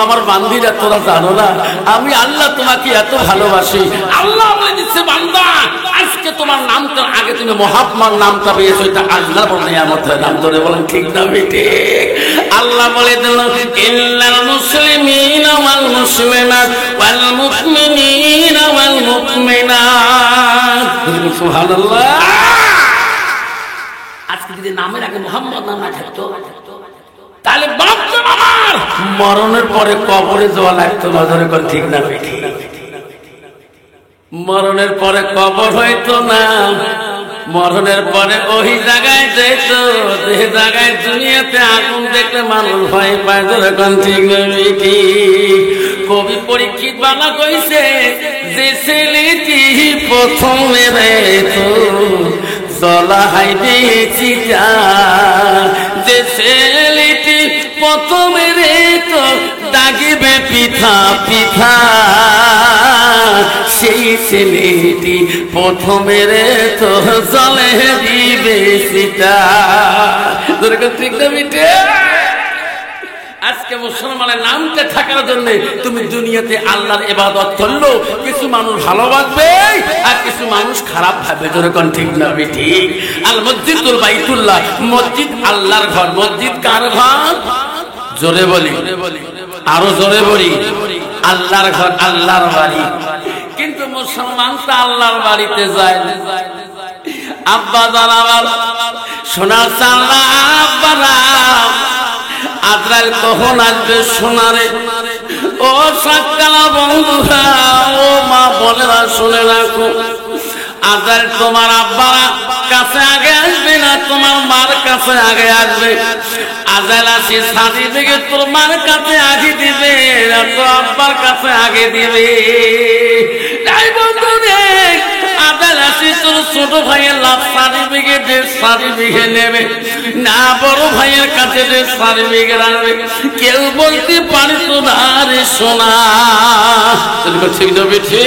আমার বান্দীরা তোরা জানো না আমি আল্লাহ তোমাকে এত ভালোবাসি। আল্লাহ বলে দিচ্ছে বান্দা আজকে তোমার নামটা আগে তুমি মুহাম্মদ নামটা পেয়েছো, এটা আল্লাহ বলে নিয়ামতের নাম। ধরে বলেন ঠিক না বেটে? আল্লাহ বলে দিল ইন্নাল মুসলিমিনা ওয়াল মুসলিমাত ওয়াল মুমিনিনা ওয়াল মুমিনাত। সুবহানাল্লাহ। আজকে যদি নামের আগে মুহাম্মদ নাম না থাকতো তাহলে বাপ আমার মরণের পরে কবরে যাওয়া লাগতো না। ধরে কোন ঠিক না বেটি? মরণের পরে কবর হইতো না, মরণের পরে ওই জায়গায় যেত যে জায়গায় দুনিয়াতে আগুন দেখলে মানুষ ভয় পায়। ধরে কোন ঠিক না বেটি? কবি পরীক্ষিত বালা কইছে যে ছেলেটি প্রথমে তো জলা হাইবে চিতা, যে ছেলেটি প্রথমে রে তো দাগিবে পিঠা পিঠা, সেই ছেলেটি প্রথমে রে তো জলে দিবে চিতা। ঠিক না বেটে? আজকে মুসলমানের নামটা থাকার জন্য তুমি দুনিয়াতে আল্লাহর ইবাদত করলো, কিছু মানুষ ভালোবাসবে আর কিছু মানুষ খারাপ ভাবে। যেরকম ঠিক না বেটি? আল মসজিদুল বাইতুল্লাহ, মসজিদ আল্লাহর ঘর। মসজিদ কার ঘর? জোরে বলি, আরো জোরে বলি। আল্লাহর ঘর, আল্লাহর বাড়ি। কিন্তু মুসলমান তো আল্লাহর বাড়িতে যায় না। আব্বা জানাবার সোনার চাল্লা আব্বারা আজরাইল কখন আসবে সোনারে? ও সাতকালা বন্ধুরা, ও মা বোনেরা শুনে রাখো, আজরাইল তোমার আব্বারা কাছে আগে আসবে না, তোমার মার কাছে আগে আসবে। আজরাইল আসি সাজি থেকে তোর মার কাছে আগে দিবে, তোর আব্বার কাছে আগে দিবে। তাই বন্ধু রে, আজরাইল আসি তোর ছোট ভাইয়ের লাভ সার্টিফিকেট সার্টিফিকেট নেবে না, বড় ভাইয়ের কাছে সার্টিফিকেট আনবে। কেউ বলতে পারতো না রে সোনা। ঠিক না বেঠে?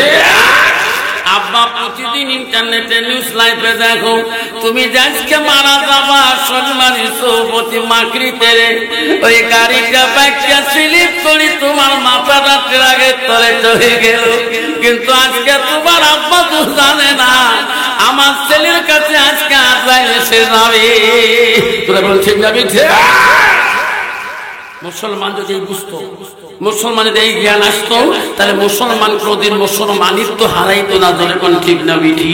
আব্বা প্রতিদিন ইন্টারনেটে নিউজ লাইভে দেখো, তুমি আজকে মারা যাবা সম্মানী সৌপতি মাকড়িতে রে, ওই গাড়িটা ব্যাগটা স্লিপ করি তোমার মাথা রাতের আগে তলে চলে গেল। কিন্তু আজকে তোমার আব্বা তো জানে না আমার ছেলের কাছে আজকে আজরাইল এসে যাবে। তোরা বলছিস না বিঠে? মুসলমান যদি বুঝতো, মুসলমান যদি এই জ্ঞান আসতো, তাহলে মুসলমান কোনদিন মুসলমানিত্ব হারাইতো না। ধরে কোন ঠিক না বিঠি?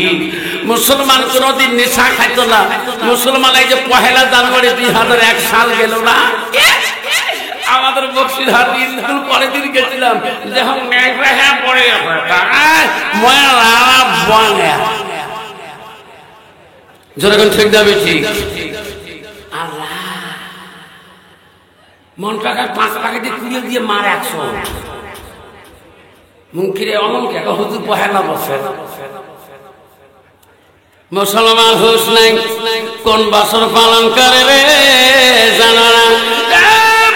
মুসলমান কোনদিন নেশা খাইতো না। মুসলমান এই যে 1 জানুয়ারি 2001 সাল গেল না, আমাদের বক্সিরহাট স্কুল পরের দিন গেছিলাম, যখন হ্যাঁ পড়ে যেরকম ঠিক না বিঠি? মন টাকার 5 টাকা দিয়ে তুলে দিয়ে মার 100 মুখিরে অমনকে হুজুর 1 বছর। মুসলমান হুশ নাই কোন বছর পালন করে রে জানা না?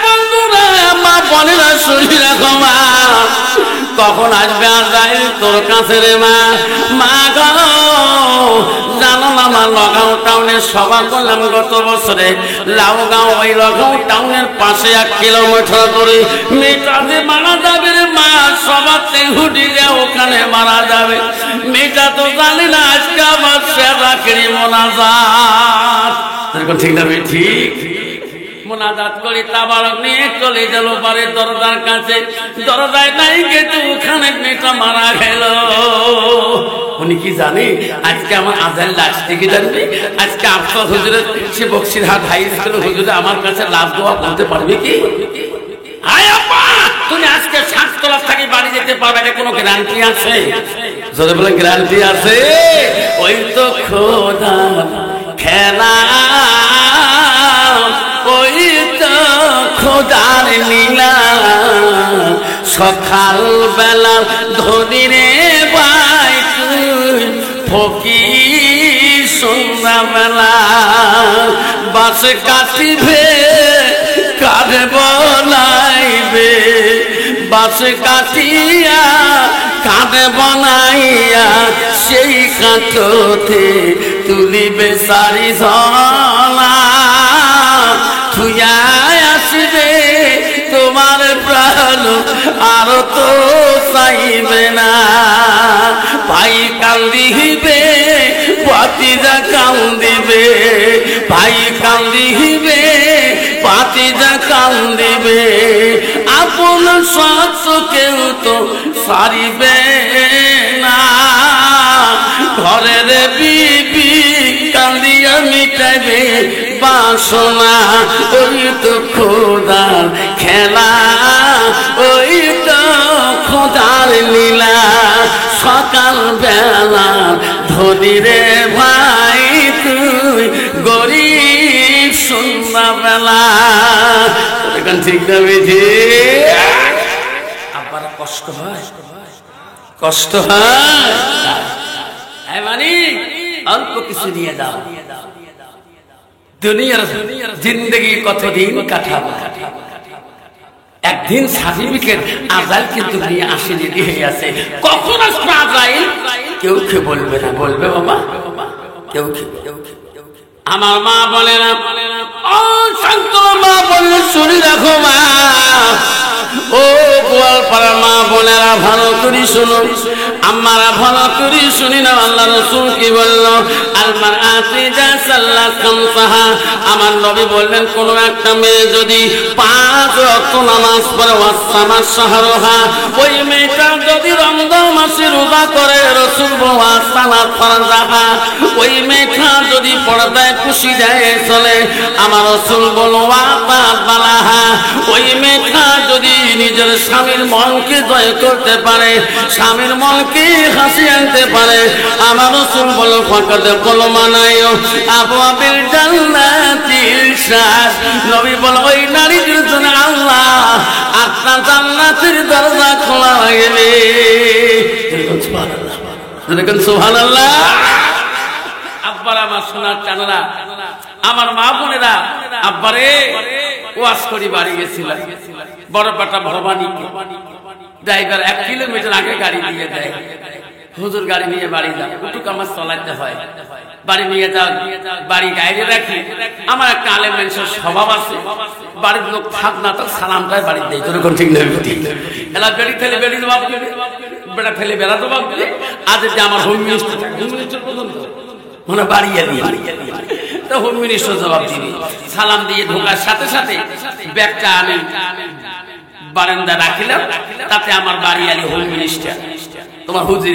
বন্ধুরা, মা বোনেরা শুনি রাখো, মা কখন আসবে আজরাইল তোর কাছে রে? মা মা গো জানো না, আমার লগাও টাউনের সভা করলাম গত বছরে। লাউগাঁও ওই লগাও টাউনের পাশে 1 কিলোমিটার করে মেয়েটাতে মারা যাবে রে মা। সভাতে হুডিলে ওখানে মারা যাবে। মেয়েটা তো জানে না আজকে আমার সেরাকেরই মোনাজাত। ঠিক না? ঠিক মোনাজাত করি তাবারক নিয়ে চলে গেল বাড়ির দরজার কাছে। দরজায় নাই কিন্তু ওখানে মেয়েটা মারা গেল। উনি কি জানে আজকে আমার আজরাইল আসছে? কি জানবে? আজকে আফসার হুজুরের সে বক্সিরহাট হাই স্কুলের হুজুরে আমার কাছে লাভ দোয়া বলতে পারবে কি? আয় আপা, তুমি আজকে 7 তলা থেকে বাড়ি যেতে পারবে না, কোনো গ্যারান্টি আছে? যদি বলে গ্যারান্টি আছে, ওই তো খোদা খেলা, ওই তো খোদার লীলা। সকাল বেলা ধরি রে ভাই তুই ফকির, সন্ধ্যা বেলা বাস কাটিবে কাঁধে বনাইবে, বাস কাটিয়া কাঁধে বনাইয়া সেই কাঁথতে তুলিবে সারি ঝলা। থুয়া আসবে তোমার প্রাণ আর তো চাইবে না। ভাই কান্দিবে ভাতিজা কান্দিবে, ভাই কান্দিবে ভাতিজা কান্দিবে, আপন সত্য কেউ তো সারিবে না। ঘরের বিবি কান্দিয়া মিটাবে বাসনা, ওই তো খোদার খেলা, ওই তো খোদার লীলা। সকাল বেলা ধনী রে ভাই তুই গরিব সন্ধ্যা বেলা। এখন ঠিক না বেঠি? আবার কষ্ট হয়, কষ্ট হয় মানে অল্প কিছু নিয়ে দাও। দুনিয়ার জিন্দগি কতদিন কাটাবো? একদিন সার্টিফিকেট আজাইল কিন্তু নিয়ে আসেনি, দিয়ে আছে। কখন আসবে আজাইল কেউ কে বলবে না, বলবে বাবা কেউ কে। আমার মা বলে না, ও শান্ত মা বলে শুনি রাখো মা, ও গোয়ালপাড়ার মা বোনেরা ভালো করে শুনো, আমারা ভালো করে শুনি না। আল্লাহ রাসূল কি বলল? আলমার আতিজা সাল্লাল্লাহু সাহা, আমার নবী বললেন কোন একটা মেয়ে যদি 5 ওয়াক্ত নামাজ পড়ে, ওয়াসামা শাহরুহা, ওই মেয়েটা যদি রমজান মাসে রোজা করে, রাসূল ওয়াসামা ফারজাহা, ওই মেয়েটা যদি পর্দায় খুশি যায় চলে, আমার রাসূল বলল ওয়াতাবালাহা, ওই মেয়েটা যদি নিজের স্বামীর মনকে জয় করতে পারে, স্বামীর মনকে হাসি আনতে পারে, আমার রাসূল বলল ফাকাদ কলমানায়ো আবওয়াবিল জান্নাতিল শাহ, নবী বল ওই নারীদের জন্য আল্লাহ আপনার জান্নাতের দরজা খোলা হয়ে যাবে। সুবহানাল্লাহ, দেখুন সুবহানাল্লাহ। আব্বার আমার সোনার চাঁদরা, আমার মা বোনেরা, আব্বারে ওয়াজ করি বাড়ি গেছিলাম বড়পাটা ভবানী, ড্রাইভার 1 কিলোমিটার আগে গাড়ি দিয়ে দেয়, হুজুর গাড়ি নিয়ে বাড়ি যাও, ওটুকু আমার চলাইতে হয়, বাড়ি নিয়ে যাও, বাড়ি গাইরে রাখি। আমার একটা আলেম মানুষের স্বভাব আছে, বাড়ির লোক থাক না তার সালামটাই বাড়ির দেয়, তোর ঠিক নেই এলা বেড়ি ফেলে বেড়ি জবাব দেবে, বেড়া ফেলে বেড়া জবাব দেবে। আজ যে আমার হোম মিনিস্টার পর্যন্ত মানে বাড়ি তো হোম মিনিস্টার জবাব দিবি, সালাম দিয়ে ঢোকার সাথে সাথে ব্যাগটা আমি বারান্দা রাখিলাম, তাতে আমার বাড়ি আলী হোম মিনিস্টার তোমার হুজুর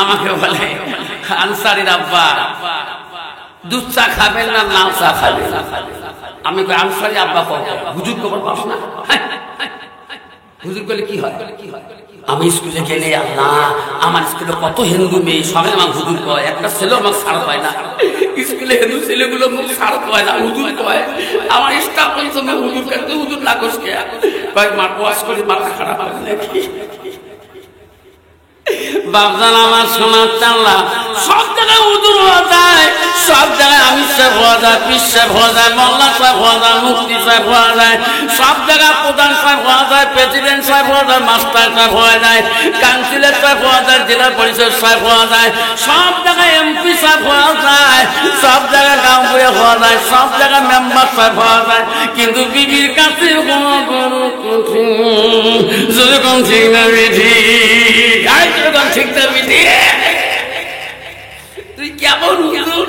আমাকে বলে, আনসারির আব্বা দুধ চা খাবেন না লাল চা খাবেন? আমি আনসারি আব্বা হুজুর খবর পাস না? হুজুর বলে কি হয়? আমি স্কুলে গেলে আল্লাহ আমার স্কুলে কত হিন্দু মেয়ে সবাই আমার হুজুর কয়, একটা ছেলে আমার সার পায় না, স্কুলে হিন্দু ছেলেগুলো মুখ সার কয় না, হুজুর কয়। আমার স্টাফ পঞ্চমে হুজুর কাছে হুজুর না করছে কয় মা ওয়াজ করি মাথা খারাপ হয় নাকি? বাপজান আমার সোনার চাল্লা, সব জায়গায় হুজুর হওয়া যায়, সব জায়গায় আমির সাহেব হওয়া যায়, পীর সাহেব হওয়া যায়, মোল্লা সাহেব হওয়া যায়, মুফতি সাহেব হওয়া যায়, সব জায়গায় প্রধান সাহেব হওয়া যায়, প্রেসিডেন্ট সাহেব হওয়া যায়, মাস্টার সাহেব হওয়া যায়, কাউন্সিলর সাহেব হওয়া যায়, জেলা পরিষদ সাহেব হওয়া যায়, সব জায়গায় এমপি সাহেব হওয়া যায়, সব জায়গায় গাঁও বুড়ে হওয়া যায়, সব জায়গায় মেম্বার সাহেব হওয়া যায়, কিন্তু বিবির কাছে যেরকম ঠিক না বিধি, ঠিক না বিধি, তুই কেমন হুজুর,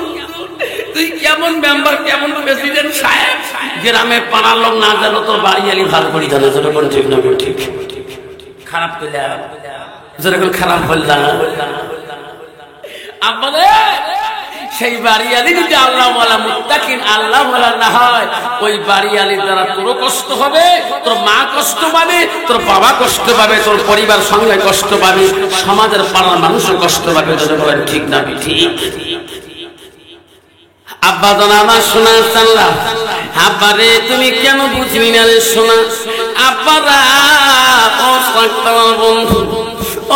তুই কেমন মেম্বার, কেমন প্রেসিডেন্ট সাহেব, গ্রামে পাড়ার লোক না জানো তোর বাড়ি আলি ভালো করি জানো, যেরকম ঠিক না ঠিক, খারাপ করলাম যেরকম খারাপ বললাম আব্বারে, সেই বাড়ি আলি যদি আল্লাহ ওয়ালা মুত্তাকিন আল্লাহ ওয়ালা না হয়, ওই বাড়ি আলির দ্বারা তোরও কষ্ট হবে, তোর মা কষ্ট পাবে, তোর বাবা কষ্ট পাবে, তোর পরিবার সঙ্গে কষ্ট পাবে, সমাজের পাড়ার মানুষও কষ্ট পাবে, যেরকম ঠিক না ঠিক। আব্বা জানা আমার সোনা চাল্লা, আব্বারে তুমি কেন বুঝলি না রে সোনা? আব্বারা ও সাক্তার বন্ধু,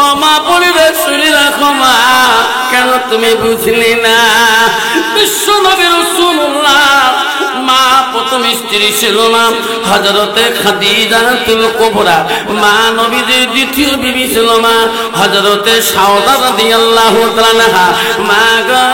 ও মা বলি রে শুনি রাখো মা, কেন তুমি বুঝলি না? বিশ্ব নবী রাসূলুল্লাহ মা প্রথম স্ত্রী ছিল না হযরতে খাদিজাতুল কুবরা, মা নবীজির দ্বিতীয় বিবি ছিল না হযরতে সাউদা রাদিয়াল্লাহু তাআলা আনহা, মা গো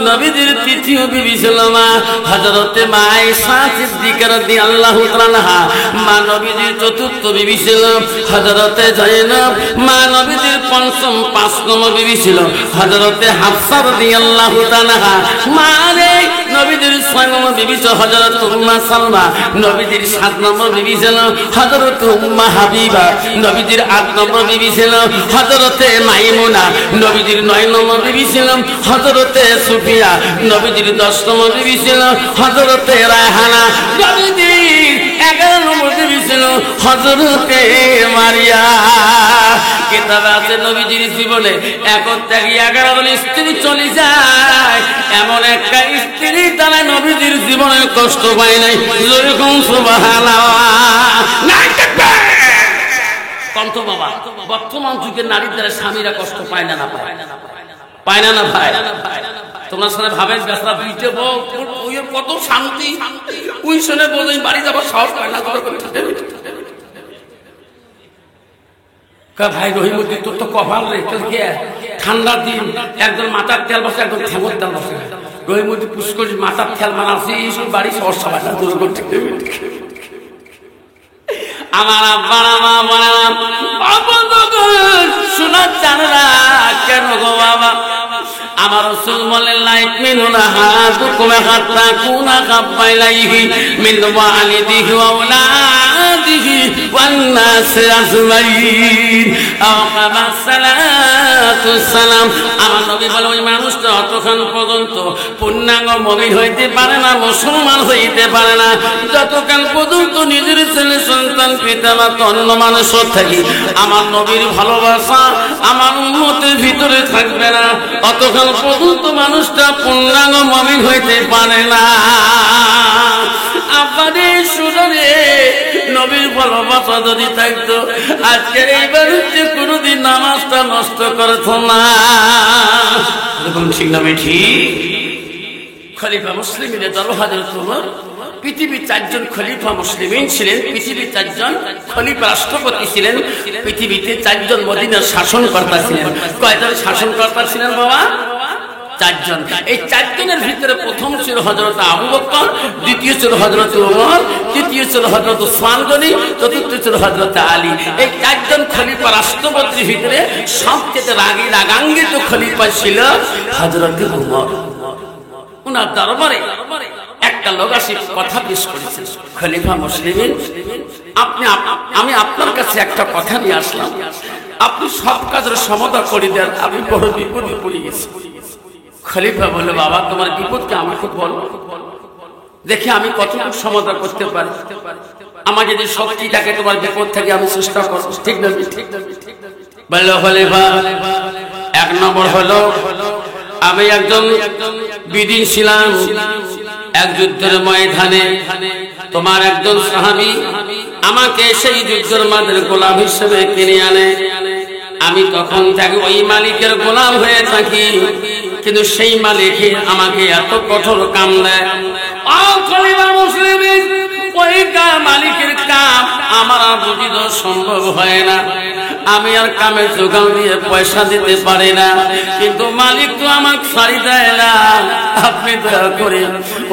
নবীজির তৃতীয় বিবি ছিল না হযরতে মা আয়েশা সিদ্দিকা রাদিয়াল্লাহু তাআলা আনহা, মা নবীজির চতুর্থ বিবি ছিল হযরতে যায়েনব, মা নবীজির পঞ্চম 5 নম্বর বিবি ছিল হযরতে হাফসা রাদিয়াল্লাহু তাআলা আনহা, মা রে নবীজির 6 নম্বর বিবি ছিল হযরত উম্মে সালমা, নবীজির 7 নম্বর বিবি ছিল হযরত উম্মে হাবিবা, নবীজির 8 নম্বর বিবি ছিল হযরতে মাইমুনা, নবীজির 9 নম্বর বিবি ছিল হযরতে সুফিয়া, নবীজির 10 নম্বর বিবি ছিল হযরতে রায়হানা, নবীজির 11 নম্বর বিবি ছিল হযরতে মারিয়া। কিতাবে আছে নবীজির জীবনে 1 থেকে 11 জন স্ত্রী চলে যায়, এমন একটা স্ত্রী তারা নবীজির জীবনে কষ্ট পায় নাই। যেরকম সুবহানাল্লাহ নাই থাকবে কন্ত বাবা। বর্তমান যুগের নারীর দ্বারা স্বামীরা কষ্ট পায় না, না পায় না, না ভাই তোমার সাথে ভাবেন বেসরা দুইটে বউ ওই কত শান্তি, ওই শুনে বলেন বাড়ি যাবার সাহস পায় না। ভাই রহিমুদ্দিন তোর তো কপাল রে, তোর কি ঠান্ডার দিন একজন মাথার তেল বসে একজন ঠেমর তেল বসে, রহিমুদ্দিন পুষ্কর মাথার তেল মানাচ্ছিস বাড়ি সমস্যা হয় না দূর করতে। আমার আব্বার শোনার জানে না কেন গো বাবা, আমার রাসূল বলেন লাইক মিনুনা হাকুমে হাত্তা কুনা কাবাইলাইহি মিন ওয়ালিদিহি ওয়া আওলাদিহি ওয়ান নাস আজমাইন আও কামা সালাতু সালাম। আমার নবী বলে ওই মানুষটা অতক্ষণ পর্যন্ত পূর্ণাঙ্গ মুমিন হইতে পারে না, মুসলমান হইতে পারে না, যতক্ষণ পর্যন্ত নিজের ছেলে সন্তান পিতামাতা অন্য মানুষের থাকি আমার নবীর ভালোবাসা আমার উম্মতের ভিতরে থাকবে না, অতক্ষণ পর্যন্ত মানুষটা পূর্ণাঙ্গ মুমিন হইতে পারে না। আপনাদের শুনে নবীর ভালোবাসা যদি থাকতো আজকের এই বাড়িতে কোনোদিন নামাজটা নষ্ট করত না। ঠিক না ঠিক? খলিফা মুসলিমিনের দল হযরত ওমর, পৃথিবীর 4 জন খলিফা মুসলিমিন ছিলেন, পৃথিবীর 4 জন খলিফা রাষ্ট্রপতি ছিলেন, পৃথিবীতে 4 জন মদিনার শাসনকর্তা ছিলেন। কয়জন শাসনকর্তা ছিলেন বাবা? 4 জন। এই 4 জনের ভিতরে প্রথম ছিল হযরত আবু বকর, দ্বিতীয় ছিল হযরত ওমর, তৃতীয় ছিল হযরত উসমান গনি, চতুর্থ ছিল হযরত আলী। এই 4 জন খলিফা রাষ্ট্রপতির ভিতরে সবচেয়ে রাগান্বিত খলিফা ছিল হযরত ওমর। উনার দরবারে একটা লোক আসি কথা পেশ করেছে, খলিফা মুসলিমিন আমি আপনার কাছে একটা কথা নিয়ে আসলাম, আপনি সব কাজের সমাধান করে দেন, আমি বড় বিপদে পড়ে গেছি। খলিফা বলে বাবা তোমার বিপদকে আমাকে বলো, দেখি আমি কতটুকু সমাধান করতে পারি, আমার যদি শক্তি থাকে তোমার বিপদ থেকে আমি চেষ্টা করবো। ঠিক না? বলল খলিফা 1 নম্বর হলো আমি একজন বিদিন ছিলাম এক যুদ্ধের ময়দানে, তোমার একজন সাহাবী আমাকে সেই যুদ্ধের মাঝে গোলাম হিসেবে কিনে আনে, আমি তখন থেকে ওই মালিকের গোলাম হয়ে থাকি, কিন্তু সেই মালিক আমাকে এত কঠোর কাম দেয়। খলিফা মুসলিমিন ওই মালিকের কাম আমার আর বুঝিতে সম্ভব হয় না, আমি আর কামের জোগান দিয়ে পয়সা দিতে পারি না, কিন্তু মালিক তো আমাকে ছাড়ি দেয় না। আপনি দয়া করে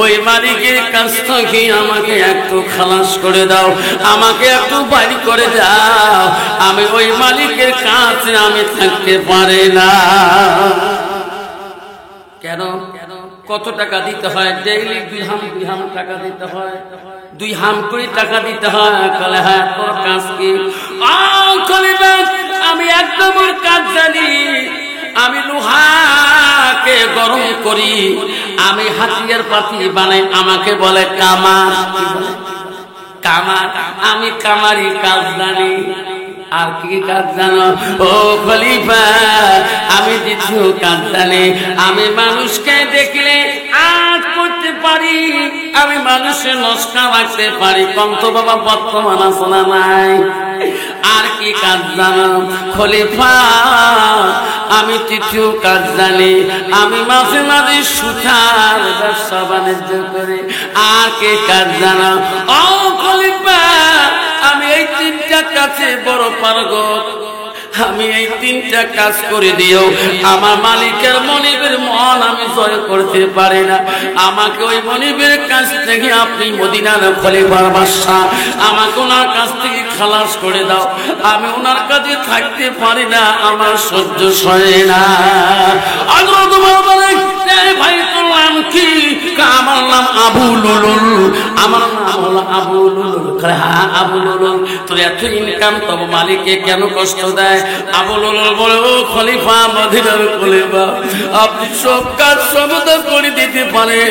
ওই মালিকের কাছ থেকে আমাকে একটু খালাস করে দাও, আমাকে একটু বাড়ি করে দাও, আমি ওই মালিকের কাছে আমি থাকতে পারি না। কেন? কত টাকা দিতে হয়? ডেইলি 2 হাম টাকা দিতে হয়, 2 হাম করে টাকা দিতে হয়। কলে হ্যাঁ তোর কাজ কি? আমি একদম কাজ জানি, আমি লোহাকে গরম করি, আমি হাতিয়ার পাতি বানাই, আমাকে বলে কামার। কামার, আমি কামারি কাজ জানি। আর কি কাজ জানো? ও খলিফা আমি দ্বিতীয় কাজ জানি, আমি মানুষকে দেখলে আজ করতে পারি, আমি মানুষের নস্কা রাখতে পারি। কন্ত বাবা বর্তমান আসনা নাই। আর কি কাজ জানো খলিফা? আমি তৃতীয় কাজ জানি, আমি মাঝে মাঝে সুতার ব্যবসা বাণিজ্য করি। আর কে কাজ জানো? ও খলিফা, আমি এই তিনটা কাজে বড় পারদর্শী। আমি এই তিনটা কাজ করে দিও, আমার মালিকের মনিবের মন আমি জয় করতে পারি না। আমাকে ওই মনিবের কাছ থেকে আপনি মদিনার খলিফার বাদশা, আমাকে ওনার কাছ থেকে খালাস করে দাও। আমি ওনার কাছে থাকতে পারি না, আমার সহ্য সয় না। ভাই তোর নাম কি? আমার নাম আবু লুলুল। আমার নাম হলো আবু লুলুল। হ্যাঁ আবু লুলুল, তোর এত ইনকাম তবে মালিককে কেন কষ্ট দেয়? আবু লুলুল বলে, ও খলিফা, মদিনার খলিফা, আপনি সব কাজ সমাধান করে দিতে পারেন,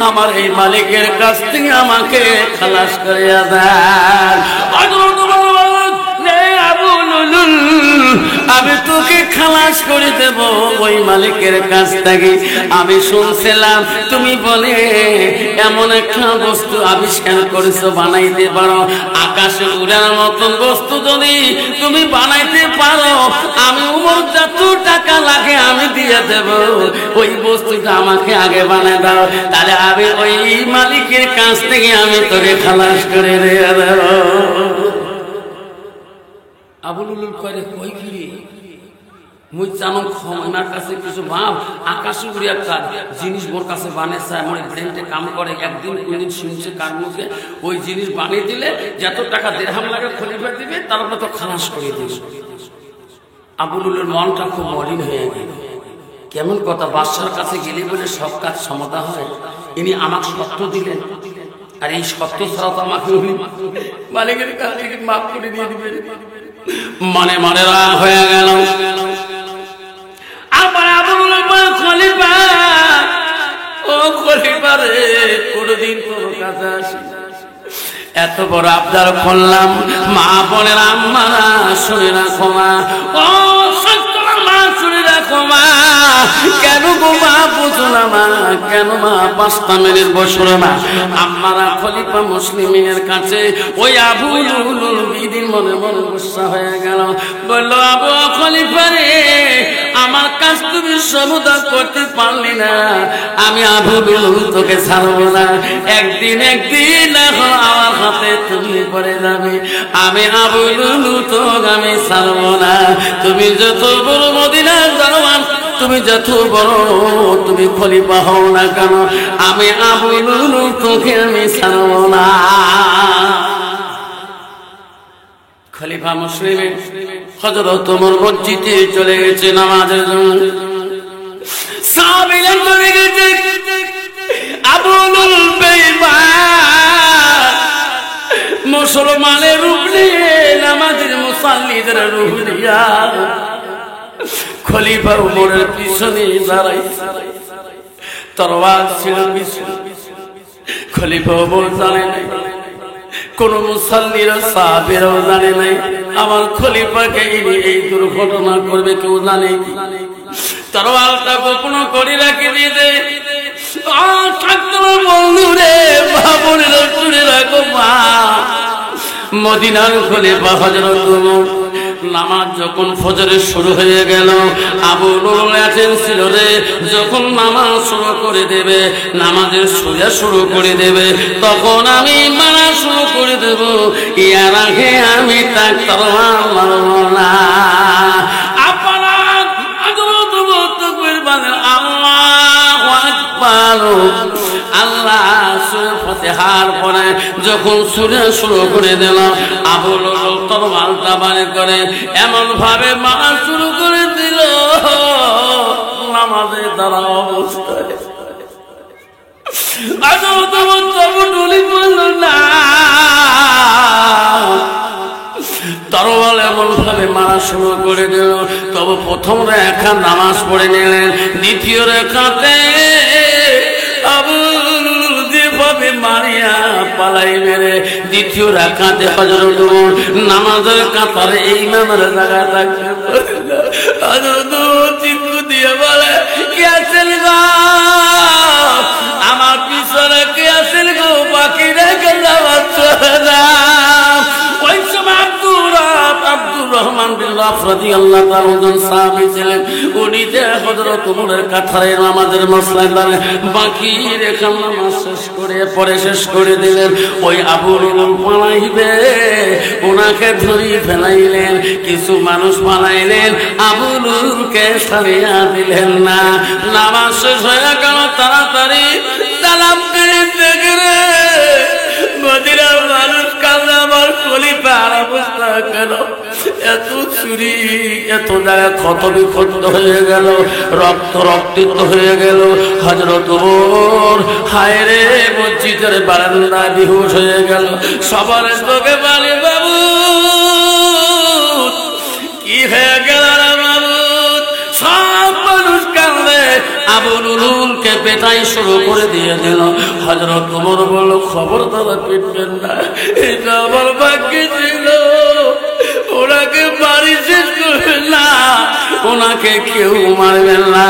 আমার এই মালিকের কাছ থেকে আমাকে খালাস করে দেন। আমি তোকে খালাস করে দেব ওই মালিকের কাছ থেকে। আমি শুনছিলাম তুমি বলে এমন একটা বস্তু আবিষ্কার করেছো, বানাইতে পারো, আকাশে উড়ার মতন বস্তু যদি তুমি বানাইতে পারো, আমি উমর যত টাকা লাগে আমি দিয়ে দেব, ওই বস্তুটা আমাকে আগে বানাই দাও, তাহলে আমি ওই মালিকের কাছ থেকে আমি তোকে খালাস করে দিয়ে দেব। আবু লুলুল কয়, কই ফিরি মুই জানো আমার কাছে কিছু ভাব আকাশে উড়ে একটা জিনিস মোর কাছে বানিয়েছে, আমার ব্রেনটে কাম করে। একদিন কোনদিন শুনছে কার মুখে, ওই জিনিস বানিয়ে দিলে যত টাকা দেড়হাম লাগে খলিফা দিবে, তারপরে তো খালাস করে দিবে। আবু লুলুর মনটা খুব মলিন হয়ে গেল। কেমন কথা, বাদশার কাছে গেলে বলে সব কাজ সমাধান হয়, ইনি আমাকে সত্য দিলেন, আর এই সত্য ছাড়া তো আমাকে মালিকের কাছ থেকে মাফ করে দিয়ে দিবে। মনে মনে রাগ হয়ে গেল। আবার আবু লুলুল বলে, খলিফা, ও খলিফা রে, কোনদিন তোর কাছে আসি, এত বড় আবদার করলাম, মা বোনের আম্মারা শুনে রাখো মা, ও সত্যরা মা শুনে রাখো মা, কেন গো মা বুঝো না মা, কেন মা পাঁচটা মিনিট বসো মা। আম্মারা খলিফা মুসলিমের কাছে ওই আবু লুলুল বিদিন মনে মনে গুসা হয়ে গেল, বললো, আবু খলিফা রে, আমার কাজ তুমি সমাধান করতে পারলি না, আমি আবু লুলুল তোকে ছাড়বো না, একদিন এখন আমার হাতে তুমি পড়ে যাবে, আমি আবু লুলুল তোকে আমি ছাড়বো না। তুমি যত বড় মদিনার দারোয়ান, তুমি যত বড় তুমি খলিফা হও না কেন, আমি আবু লুলুল তোকে আমি ছাড়বো না। খলিফা মুসলিমের হযরত ওমর মসজিদে চলে গেছে নামাজের জন্য, সাহাবীরা চলে গেছে, আবু লুলুল বেঈমান মুসলমানের রূপ নিয়ে নামাজের মুসাল্লিদের রূপ নিয়া খলিফা ওমরের পিছনে দাঁড়াইছে, তরবার ছিল পিছনে। খলিফা ওমর জানে নাই, কোন মুসাল্লিরা সাহাবীরাও জানে নাই, আমার খলিফাকে এই দুর্ঘটনা করবে কেউ জানে কি? তরবারটা গোপন করে রাখে দিয়েছে। বন্ধুরে বাবুরের চুরে রাখো মা, মদিনার খলিফা হযরত ওমর নামাজ যখন ফজরের শুরু হয়ে গেল, আবু লুলুল আছেন ছিল রে, যখন নামাজ শুরু করে দেবে, নামাজের সোজা শুরু করে দেবে, তখন আমি মারা শুরু করে দেব, ইয়ার আগে আমি তার তরবার মারব না। আপনারা আল্লাহু আকবার, আল্লাহ সূরা ফাতিহার পরে যখন সূরা শুরু করে দিল, আবু লুলুল তরবারটা বাড়ি করে এমন ভাবে মারা শুরু করে দিল, নামাজে দাঁড়া অবস্থায় তরবাল এমন ভাবে মারা শুরু করে দিল। তবে প্রথম রেখা নামাজ পড়ে নিলেন, দ্বিতীয় রেখাতে আবু লুলুল যেভাবে মারিয়া পালাই মেরে দ্বিতীয় রেখাতে হযরত ওমর নামাজের কাতারে ইমামের জায়গা থাকতে হযরত ওমর চিৎকার দিয়ে বলে, কে আছেন গো আমার পিছনে, কে আছেন গো বাকি রেখে যাওয়ার চলে না। ওই সময় আব্দুর রহমান বিন খাত্তাব রাদিয়াল্লাহু তাআলা একজন সাহাবী ছিলেন। উনি যে হযরত ওমরের কাতারে নামাজের মসলায় দাঁড়ায় বাকি রেখে নামাজ শেষ করে দিলেন। ওই আবু লুলুল পালাইবে, ওনাকে ধরি ফেলাইলেন। কিছু মানুষ পালাইলেন, আবু লুলুলকে ছাড়িয়া দিলেন না। নামাজ শেষ হয়ে গেল, তাড়াতাড়ি সালাম করে দেখে মদিনার মানুষ কাঁদে, আমার খলিফার অবস্থা কেন? এত চুরি, এত জায়গায় ক্ষত বিক্ষত হয়ে গেল, রক্তাক্ত হয়ে গেল। হযরত ওমর হায় রে, মসজিদের বারান্দায় বেহুশ হয়ে গেল। সবার চোখে পানি, বাবু কি হয়ে গেল রে বাবু? সব মানুষ কাঁদে, আবু লুলুলকে পেটাই শুরু করে দিয়ে দিল। হযরত ওমর বলল, খবরদার পিটবেন না, এটা আমার ভাগ্যে ছিল। ওনাকে বাড়ি শেষ করবেন না, ওনাকে কেউ মারবেন না।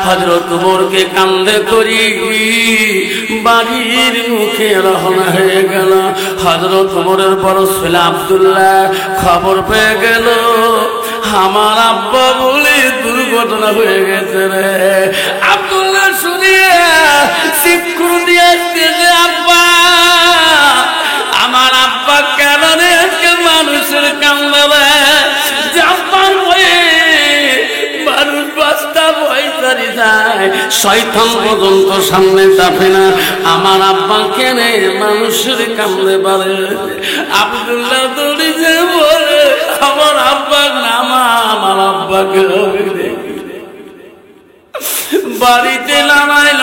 হযরত ওমরকে কান্দে করি বাড়ির মুখে রওনা হয়ে গেল। হযরত ওমরের বড় ছেলে আব্দুল্লাহ খবর পেয়ে গেল, আমার আব্বা বলে দুর্ঘটনা হয়ে গেছে রে। আব্দুল্লাহ শুনিয়ে চিৎকার দিয়ে আসতেছে, আব্বা আমার আব্বা কেন রে আজকে মানুষের কান্দাবে? জাপান হয়ে মানুষ বাস্তা বয়সারি যায়, শয়তান পর্যন্ত সামনে যাবে না। আমার আব্বা কেন মানুষের কান্দে পারে? আব্দুল্লাহ দৌড়ি যে বলে, আমার আব্বা নামা, আমার আব্বাকে বাড়িতে নামাইল।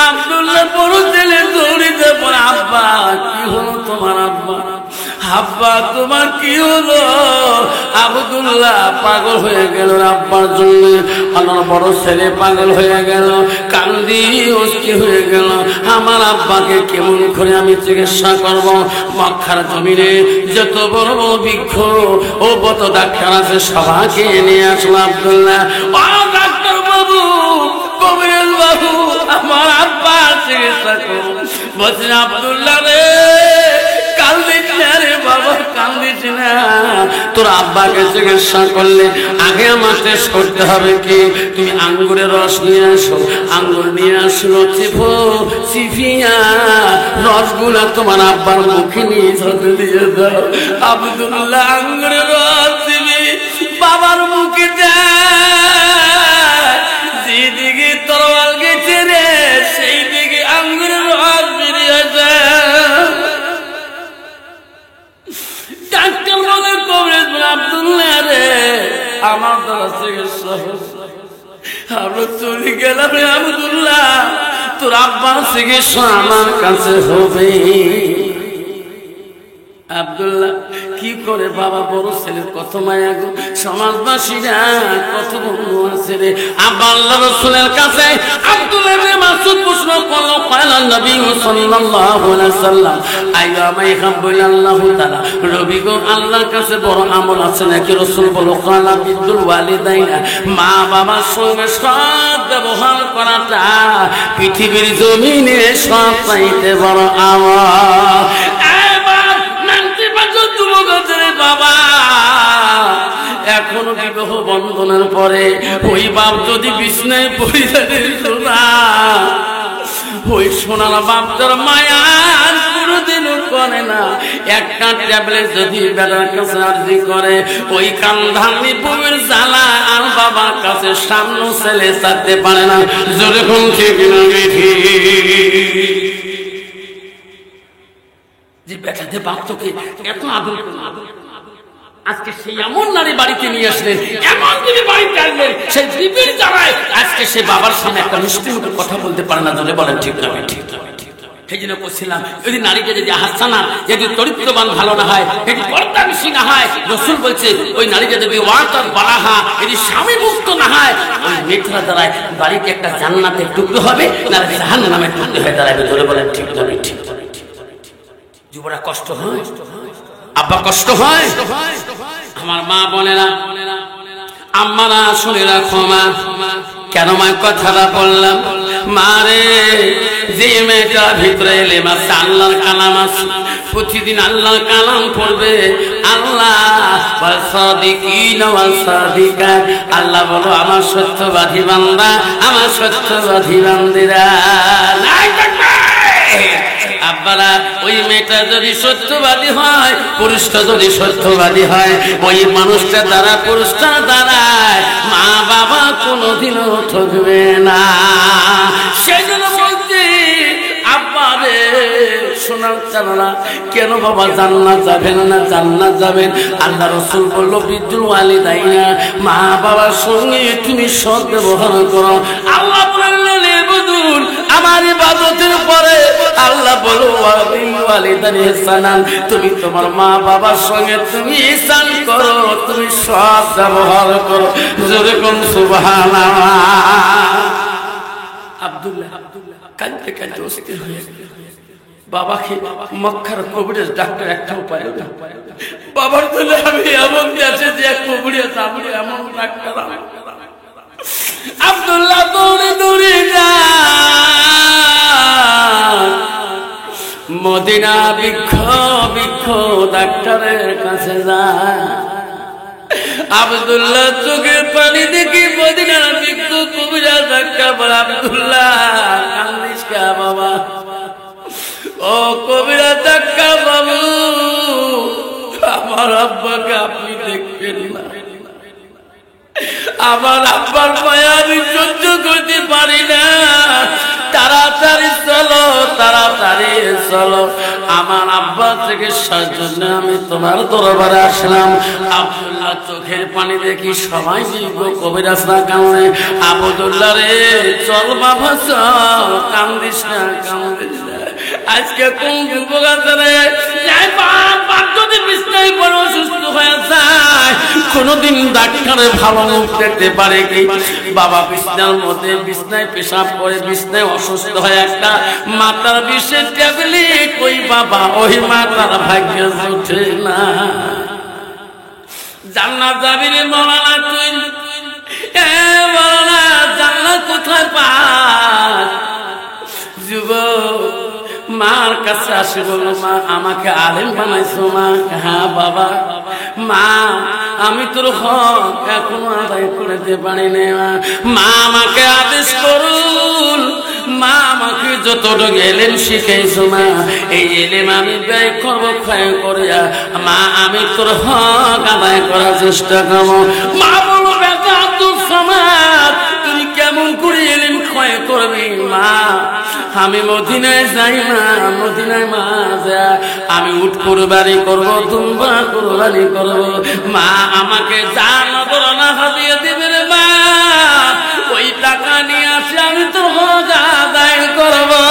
আব্দুল্লাহ বড় ছেলে দৌড়িতে পড়ে, আব্বা কি হলো তোমার? আব্বা আব্বা তোমার কি হলো? আব্দুল্লাহ পাগল হয়ে গেল আব্বার জন্য। আমার বড় ছেলে পাগল হয়ে গেল, কান্দি অস্থির হয়ে গেল। আমার আব্বাকে কেমন করে আমি চিকিৎসা করব? মক্কার জমিনে যত বড় বড় বৃক্ষ ও কত ডাক্তার আছে সবাইকে নিয়ে আসলো। আব্দুল্লাহ, ও ডাক্তার বাবু, কবির বাবু, আমার আব্বা চিকিৎসা করুন। বলছেন, আব্দুল্লাহ রে কান্দিস না রে বাবা, কান্দিস না। তোর আব্বাকে চিকিৎসা করলে আগে আমার টেস্ট করতে হবে কি? তুমি আঙ্গুরের রস নিয়ে আসো, আঙ্গুর নিয়ে আসলো, চিফিয়া রসগুলা তোমার আব্বার মুখে নিয়ে ধরতে দিয়ে দাও। আব্দুল্লাহ আঙ্গুরের রস দিবি বাবার মুখে দেয়, যেদিকে তরোয়াল গেছে রে সেই দিকে আঙ্গুরের রস বেরিয়ে যায়। ডাক্তার বলে, কবরেজ আব্দুল্লাহ রে আমার দ্বারা চিকিৎসা আমরা চলে গেলাম রে আব্দুল্লাহ, তোর আব্বার চিকিৎসা আমার কাছে হবে। আব্দুল্লাহ কি করে বাবা বড় ছেলের কত মায়া গো, সমাজবাসীরা কত বন্ধু আছে রে। আল্লাহ রাসূলের কাছে আব্দুল্লাহ ইবনে মাসউদ প্রশ্ন করলো, ক্বালা নবী সাল্লাল্লাহু আলাইহি সাল্লাম আইয়া মা ইহাবুল্লাহু তাআলা, নবী গো আল্লাহর কাছে বড় আমল আছে নাকি? রাসূল বলল, ক্বালা বিদুল ওয়ালিদাইনা, মা বাবার সঙ্গে সৎ ব্যবহার করাটা পৃথিবীর জমিনে সব চাইতে বড় আমল। বাবা এখনো বিবাহ বন্ধনের পরে ওই বাপ যদি বিছনায় পড়ে যায়, ওই সোনার বাপটার মায়া কোনোদিনও করে না। একটা ট্যাবলেট যদি বেটার কাছে আর্জি করে, ওই কান্ধানি বউয়ের জ্বালা আর বাবার কাছে সামনে ছেলে চাইতে পারে না। যেরকম ঠিক না যে বেটাতে বাপ তোকে এত আদর করে, আজকে সেই এমন নারী বাড়িতে নিয়ে আসলেন, এমন তিনি বাড়িতে আসলেন, সেই বিবির জ্বালায় আজকে সে বাবার সামনে একটা মিষ্টি মুখে কথা বলতে পারে না। জোরে বলেন ঠিক না? ঠিক না? সেই জন্য বলছিলাম, যদি নারীকে যদি হাসানা, যদি চরিত্রবান ভালো না হয়, যদি পর্দা বেশি না হয়, রাসূল বলছে ওই নারীকে যদি ওয়াতার বালাহা, যদি স্বামী মুক্ত না হয়, ওই মেয়েটা দ্বারায় বাড়িতে একটা জান্নাতের টুকরো হবে, না জাহান্নামের টুকরো হয়ে দাঁড়াবে। জোরে বলেন ঠিক না? ঠিক। যুবরা কষ্ট হয়, আব্বা কষ্ট হয়। আমার মা বলে না, আম্মারা শুনে রাখো মা, কেন মা কথাটা বললাম? মারে যে মেয়েটার ভিতরে এলেম আছে, আল্লাহর কালাম আছে, প্রতিদিন আল্লাহর কালাম পড়বে, আল্লাহ ওয়াসাদিকিনা ওয়াসাদিকাত। আল্লাহ বলো আমার সত্যবাদী বান্দা, আমার সত্যবাদী বান্দিরা। আব্বারা ওই মেয়েটা যদি সত্যবাদী হয়, পুরুষটা যদি সত্যবাদী হয়, ওই মানুষটা দ্বারা পুরুষটা দ্বারায় মা বাবা কোনোদিনও ঠকবে না। সেই জন্য বলছি আব্বা রে শোনার চালা কেন বাবা জান্নাত যাবেন না? জান্নাত যাবেন। আল্লাহ রাসূল বলল বিদ্যুল ওয়ালিদাইনা, মা বাবার সঙ্গে তুমি সৎ ব্যবহার করো। আল্লাহ বললেন বুদুল আমার ইবাদতের পরে আল্লাহ বলো ওয়ালিদানি ইহসানান, তুমি তোমার মা বাবার সঙ্গে তুমি ইহসান করো, তুমি সৎ ব্যবহার করো। জোরে কোন সুবহানাল্লাহ। আব্দুল্লাহ কাঁদতে কাঁদতে অস্থির হয়ে গেল। বাবাকে মক্কার কবিরাজ ডাক্তার একটা উপায় না। বাবার জন্য আমি এমন আছে যে কবিরাজ আমি এমন ডাক্তার। আব্দুল্লাহ দৌড়ে দৌড়ে যায় মদিনা বৃক্ষ বৃক্ষ ডাক্তারের কাছে যায়। আব্দুল্লাহ চোখের পানি দেখি মদিনার বৃক্ষ কবিরাজ ডাক্তার বলে আব্দুল্লাহ কান্দিস কা বাবা? ও কবিরাজ ডাক্তার বাবু, আমার আব্বাকে আপনি দেখবেন না। আমার আব্বার মায়া আমি সহ্য করতে পারি না। তাড়াতাড়ি চলো, তাড়াতাড়ি চলো। আমার আব্বা চিকিৎসার জন্য আমি তোমার দরবারে আসলাম। আব্দুল্লাহ চোখের পানি দেখি সবাই কবিরাজ না কামড়ে। আব্দুল্লাহ রে চল বাবা চল, কান্দিস না কান্দিস না। আজকে কোন যুবক আছে রে যদি বিছনায় পড়ে অসুস্থ হয়ে যায়, কোনদিন ডাক্তারের ভালো মুখ দেখতে পারে কি? বাবা বিছনার মধ্যে বিছনায় পেশাব করে বিছনায় অসুস্থ হয়ে একটা মাতার বিষের ট্যাবলেট ওই বাবা ওই মাতার ভাগ্য জুটে না। জান্নাত যাবি রে মৌলানা তুই? মৌলানা জান্নাত কোথায় পাস? যুবক মার কাছে আসে বলল মা আমাকে আলেম বানাইছো মা। হ্যাঁ বাবা। মা আমি তোর হক এখনো আদায় করতে পারি না। মা আমাকে আদেশ করুন, মা আমাকে যতটুকু এলেম শিখাইছো মা, এই এলেম আমি ব্যয় করবো ক্ষয় করিয়া। মা আমি তোর হক আদায় করার চেষ্টা করবো। মা বলো বেটা আব্দুল সামাদ তুমি কেমন করে এলেম ক্ষয় করবি? মা আমি মদিনায় যাই না, মদিনায় মা যা আমি উট কুরবানি করবো, দুম্বা কুরবানি করবো। মা আমাকে যা নজরানা হাদিয়া দিবে রে মা, ওই টাকা নিয়ে আসে আমি তোর হক আদায় করবো।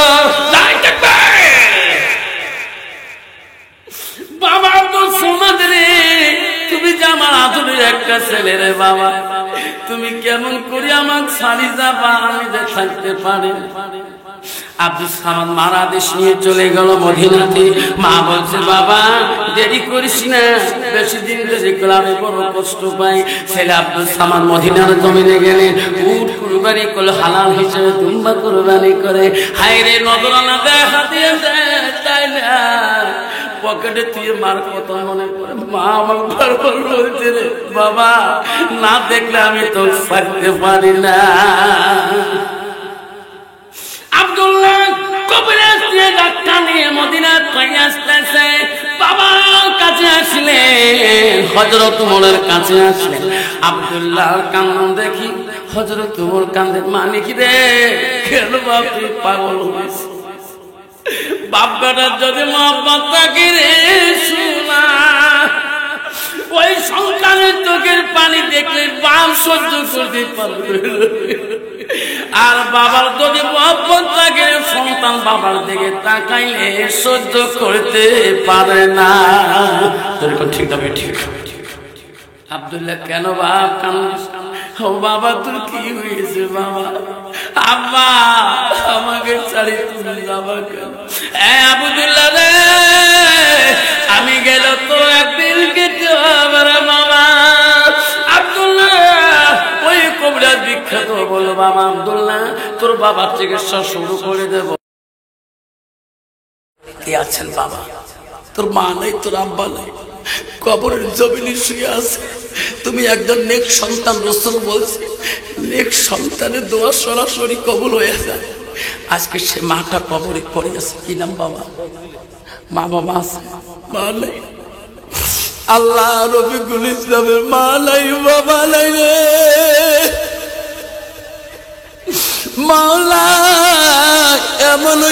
বাবা আব্দুল সামাদ রে তুমি যে আমার আদরের একটা ছেলে রে বাবা, তুমি কেমন করে আমাকে ছাড়ি যাবা? আমি যে থাকতে পারি। আব্দুল সামাদ মারা দেশ নিয়ে চলে গেল মদিনাতে। মা বলছে বাবা দেরি করিস না, বেশি দিন দেরি করলে আমি বড় কষ্ট পাই। ছেলে আব্দুল সামাদ মদিনার জমিনে গেলেন, উট কুরবানি করলে হালাল হিসেবে দুম্বা কুরবানি করে। হায় রে নজরানা দেখা দিয়েছে তাই না, পকেটে তুই মার কথা মনে করে। মা আমাকে বারবার বলছে রে বাবা না দেখলে আমি তো থাকতে পারি না। আব্দুল্লাহ কবিরাজ দিয়ে ডাক্তার নিয়ে মদিনা থেকে আসতেছে। বাবার কাছে আসলেন, হযরত ওমরের কাছে আসলেন। আব্দুল্লাহর কান্না দেখি হযরত ওমর কান্দে। মালিক রে কেন বাপি পাগল হয়েছে? বাপ বেটার যদি মহব্বত থাকে রে শোনা, ওই সন্তানের চোখের পানি দেখলে বাপ সহ্য করতে পারবে। আর বাবার যদি মহব্বত থাকে সন্তান বাবার দিকে তাকাইলে সহ্য করতে পারে না। ঠিক তবে ঠিক। আব্দুল্লাহ কেন বাপ কান্দিস? ও বাবা তোর কি হয়েছে বাবা? আব্বা আমাকে ছাড়ি তুমি যাবা কেন? আব্দুল্লাহ রে আমি গেল তো একদিন কেটে হবে রে বাবা। আব্দুল্লাহ ওই কবিরাজ বিখ্যাত বললো বাবা আব্দুল্লাহ তোর বাবার চিকিৎসা শুরু করে দেব। কে আছেন বাবা? তোর মা নেই, তোর আব্বা নেই, কবরের জমিনে শুয়ে আছে, তুমি একজন নেক সন্তান, রাসূল বলছে নেক সন্তানের দোয়া সরাসরি কবুল হয়ে যায়। আজকে সে মাটা কবরে পড়ে আছে। কি নাম বাবা? মা বাবা আছে? মা নাই। আল্লাহ রফিকুল ইসলামের মা নাই, বাবা নাই রে মাওলা। এমন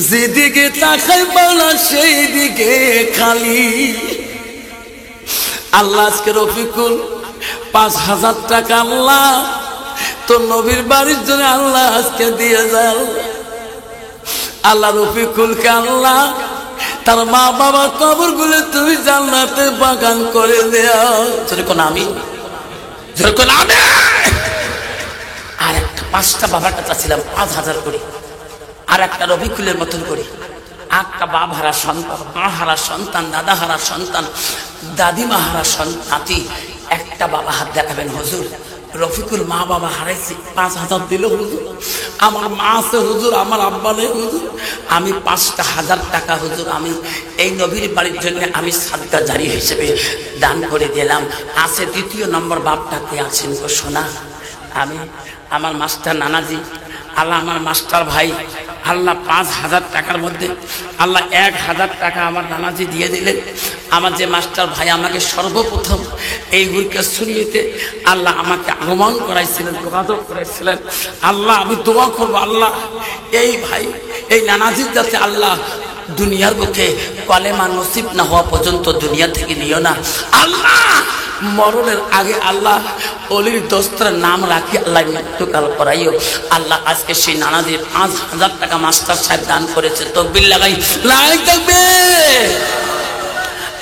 যেদিকে তাকাই মাওলা সেই দিকে খালি। আল্লাহ আজকে রফিকুল ৫,০০০ টাকা আল্লাহ তোর নবীর বাড়ির জন্য আল্লাহ আজকে দিয়ে যান। আল্লাহ রফিকুলকে আল্লাহ তার মা বাবার কবর গুলো তুমি জান্নাতের বাগান করে দেও। যেরকম আমি আর একটা ৫টা বাবার কাছে ছিলাম ৫,০০০ করে, আর একটা রফিকুলের মতন করে, একটা বাপ হারা সন্তান, মা হারা সন্তান, দাদা হারা সন্তান, দাদিমা হারা নাতি। একটা বাবা হাত দেখাবেন হুজুর, রফিকুল মা বাবা হারাইছি, ৫,০০০ দিল হুজুর। আমার মা আছে হুজুর, আমার আব্বা নেই হুজুর, আমি ৫,০০০ টাকা হুজুর আমি এই নবীর বাড়ির জন্য আমি সাদকা জারি হিসেবে দান করে দিলাম। আছে ২য় নম্বর বাপটাকে আছেন গো সোনা, আমি আমার মাস্টার নানাজি, আল্লাহ আমার মাস্টার ভাই, আল্লাহ ৫,০০০ টাকার মধ্যে আল্লাহ ১,০০০ টাকা আমার নানাজি দিয়ে দিলেন। আমার যে মাস্টার ভাই আমাকে সর্বপ্রথম এই হুরকে শুনিয়েতে আল্লাহ আমাকে আগমন করাইছিলেন, যোগাযোগ করাইছিলেন। আল্লাহ আমি দোয়া করবো, আল্লাহ এই ভাই এই নানাজির যাতে আল্লাহ দুনিয়ার বুকে কলেমা নসিব না হওয়া পর্যন্ত দুনিয়া থেকে নিও না আল্লাহ। মরণের আগে আল্লাহ অলির দোস্তর নাম রাখি আল্লাহ মৃত্যুকাল করাইও আল্লাহ। আজকে সেই নানাজির ৫,০০০ টাকা মাস্টার সাহেব দান করেছে। তকবীর লাগাই লাইক থাকবে।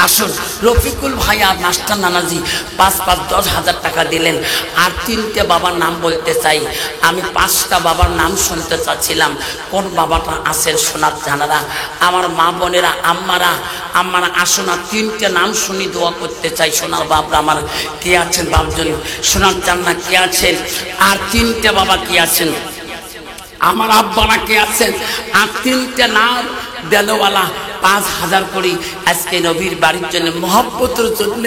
আসুন রফিকুল ভাই আর মাস্টার নানাজি ৫,৫ ১০,০০০ টাকা দিলেন। আর ৩টে বাবার নাম বলতে চাই আমি, ৫টা বাবার নাম শুনতে চাচ্ছিলাম। কোন বাবাটা আছেন সোনার জানারা, আমার মা বোনেরা, আম্মারা আসুন না, 3টে নাম শুনি দোয়া করতে চাই। সোনার বাপরা আমার কে আছেন? বাপজন সোনার জান্না কে আছেন? আর 3টে বাবা কে আছেন? আমার আব্বারা কে আছেন? আর 3টে নাম দেনওয়ালা ৫,০০০ করে আজকে নবীর বাড়ির জন্য মহব্বতের জন্য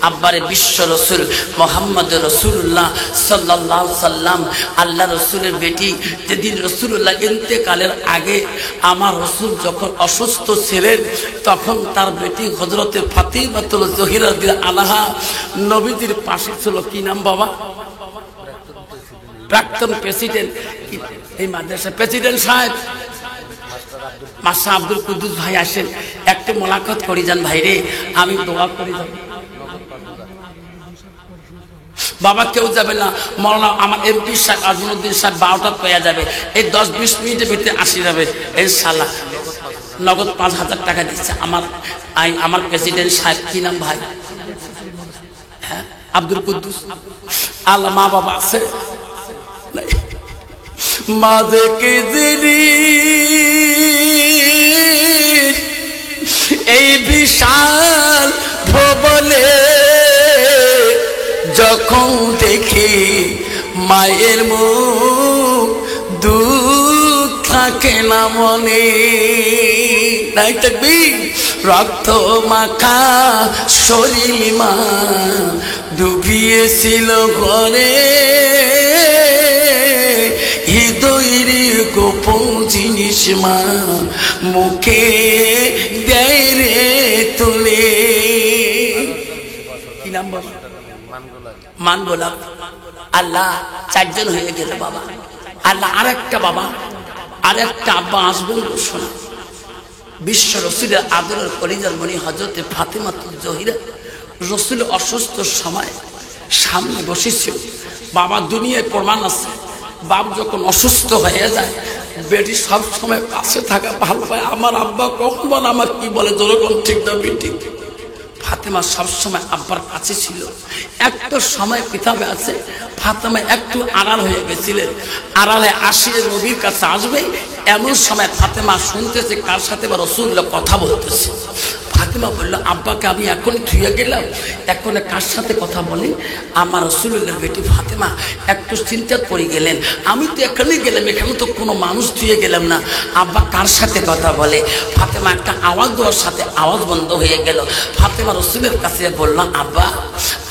আব্বারে বিশ্ব রসুল মোহাম্মদ রসুল্লাহ সাল্লাল্লাহু সাল্লাম আল্লাহ রসুলের বেটি। যেদিন রসুল্লাহ ইন্তেকালের আগে আমার রসুল যখন অসুস্থ ছিলেন তখন তার বেটি হযরতে ফাতিমাতুল জহিরা রাদিয়াল্লাহু আনহা নবীজির পাশে ছিল। কি নাম বাবা? প্রাক্তন প্রেসিডেন্ট, এই মাদ্রাসা প্রেসিডেন্ট সাহেব মাস্টার আব্দুল কুদ্দুস ভাই আসেন, একটা মোলাকাত করি যান ভাই রে, আমি দোয়া করি যান। বাবা কেউ যাবে না, মৌলানা আমার এমপি সাহেব আজমুদ্দিন সাহেব 12টা পেয়ে যাবে, এই 10-20 মিনিটের ভিতরে আসি যাবে ইনশাআল্লাহ। নগদ ৫,০০০ টাকা দিচ্ছে আমার প্রেসিডেন্ট সাহেব। কি নাম ভাই? হ্যাঁ আব্দুল কুদ্দুস। আল্লাহ মা বাবা আছে মাঝে কে এই বিশাল ভবনে যখন দেখি মায়ের মুখ দুঃখ থাকে না মনে। নাই থাকবি রক্ত মাখা শরীর মা ডুবিয়েছিল ঘরে, হৃদয়ের গোপন জিনিস মা মুখে দেয় রে তুলে। কি নাম বাবা? মান গোলাপ। আল্লাহ 4জন হয়ে গেল বাবা। আল্লাহ আরেকটা বাবা, আরেকটা আব্বা আসবেন শোনা। বিশ্ব রসুলের আদরের কলিজার মণি হযরতে ফাতিমাতুল জহিরা রসুল অসুস্থ সময় সামনে বসেছিল। বাবা দুনিয়ায় প্রমাণ আছে, বাপ যখন অসুস্থ হয়ে যায় বেটি সব সময় পাশে থাকা ভালো পায়। আমার আব্বা কখন আমার কি বলে যেরকম ঠিক না ঠিক। ফাতেমা সবসময় আব্বার কাছে ছিল। একটা সময় কিতাবে আছে ফাতেমা একটু আড়াল হয়ে গেছিলেন, আড়ালে আসিয়ে নবীর কাছে আসবে এমন সময় ফাতেমা শুনতেছে কার সাথে বা রাসূলুল্লাহ কথা বলতেছে। ফাতেমা বলল, আব্বাকে আমি এখন থুয়ে গেলাম, এখন কার সাথে কথা বলি? আমার রাসূলুল্লাহর বেটি ফাতেমা একটু চিন্তা করে গেলেন, আমি তো এখানে গেলাম, এখানে তো কোনো মানুষ থুয়ে গেলাম না, আব্বা কার সাথে কথা বলে? ফাতেমা একটা আওয়াজ দেওয়ার সাথে আওয়াজ বন্ধ হয়ে গেল। ফাতেমা রাসূলের কাছে বললাম, আব্বা